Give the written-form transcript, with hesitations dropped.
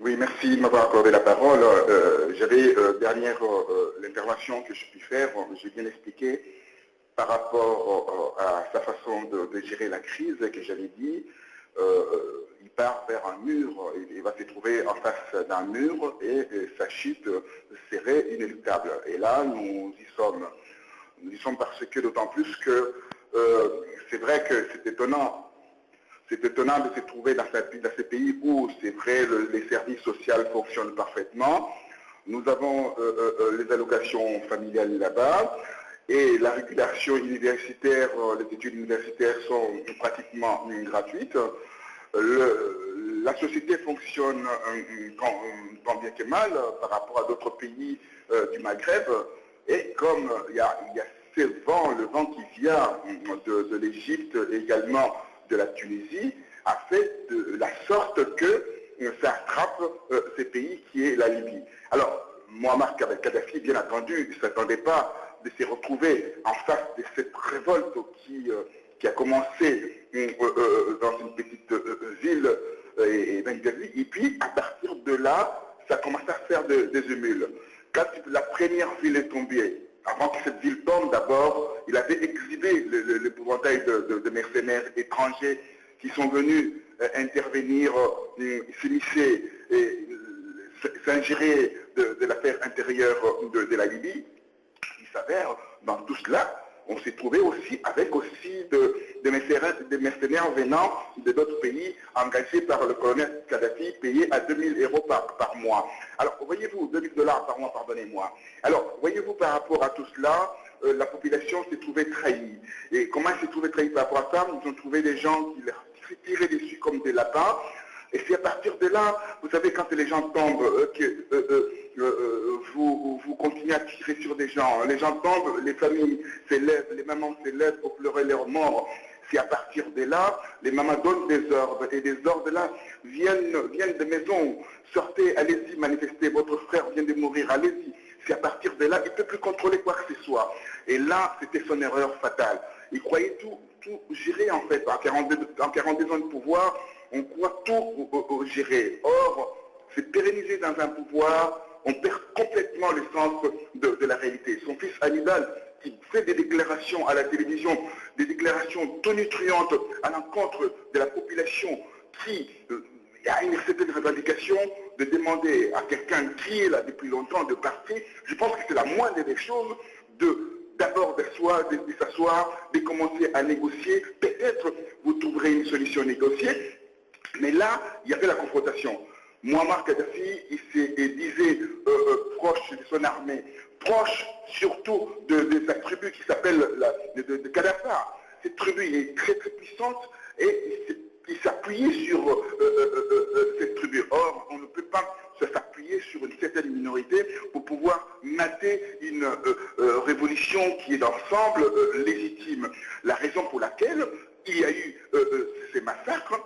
Oui, merci de m'avoir accordé la parole. J'avais, dernière l'intervention que je puis faire, j'ai bien expliqué par rapport à sa façon de gérer la crise que j'avais dit. Il part vers un mur, il va se trouver en face d'un mur et sa chute serait inéluctable. Et là, nous y sommes. Nous y sommes parce que d'autant plus que c'est vrai que c'est étonnant. C'est étonnant de se trouver dans ces pays où, c'est vrai, les services sociaux fonctionnent parfaitement. Nous avons les allocations familiales là-bas et la régulation universitaire, les études universitaires sont pratiquement gratuites. La société fonctionne tant bien que mal par rapport à d'autres pays du Maghreb. Et comme il y a ce vent, le vent qui vient de l'Égypte et également de la Tunisie, a fait de la sorte que ça attrape ces pays qui est la Libye. Alors, Muammar Kadhafi, bien entendu, ne s'attendait pas de se retrouver en face de cette révolte qui a commencé dans une petite ville et puis à partir de là, ça a commencé à faire des émules. Quand la première ville est tombée, avant que cette ville tombe, d'abord, il avait exhibé l'épouvantail de mercenaires étrangers qui sont venus intervenir, s'immiscer et s'ingérer de l'affaire intérieure de la Libye. Il s'avère, dans tout cela, on s'est trouvé aussi avec aussi des mercenaires venant de d'autres pays engagés par le colonel Kadhafi, payés à 2000 € par mois. Alors, voyez-vous, 2000 $ par mois, pardonnez-moi. Alors, voyez-vous, par rapport à tout cela, la population s'est trouvée trahie. Et comment elle s'est trouvée trahie par rapport à ça? Nous avons trouvé des gens qui leur tiraient dessus comme des lapins. Et c'est à partir de là, vous savez, quand les gens tombent, vous continuez à tirer sur des gens. Les gens tombent, les familles s'élèvent, les mamans s'élèvent pour pleurer leur mort. C'est à partir de là, les mamans donnent des ordres. Et des ordres là viennent de maisons. Sortez, allez-y, manifestez. Votre frère vient de mourir, allez-y. C'est à partir de là, il ne peut plus contrôler quoi que ce soit. Et là, c'était son erreur fatale. Il croyait tout gérer en fait. En 42 ans de pouvoir, on croit tout gérer. Or, se pérenniser dans un pouvoir, on perd complètement le sens de la réalité. Son fils Hannibal, qui fait des déclarations à la télévision, des déclarations tonitruantes à l'encontre de la population qui a une certaine revendication de demander à quelqu'un qui est là depuis longtemps de partir. Je pense que c'est la moindre des choses d'abord de s'asseoir, de commencer à négocier. Peut-être vous trouverez une solution négociée, mais là, il y avait la confrontation. Muammar Kadhafi, il disait proche de son armée, proche surtout de sa tribu qui s'appelle de Kadhafi. Cette tribu est très très puissante et il s'appuyait sur cette tribu. Or, on ne peut pas s'appuyer sur une certaine minorité pour pouvoir mater une révolution qui est d'ensemble légitime. La raison pour laquelle il y a eu ces massacres,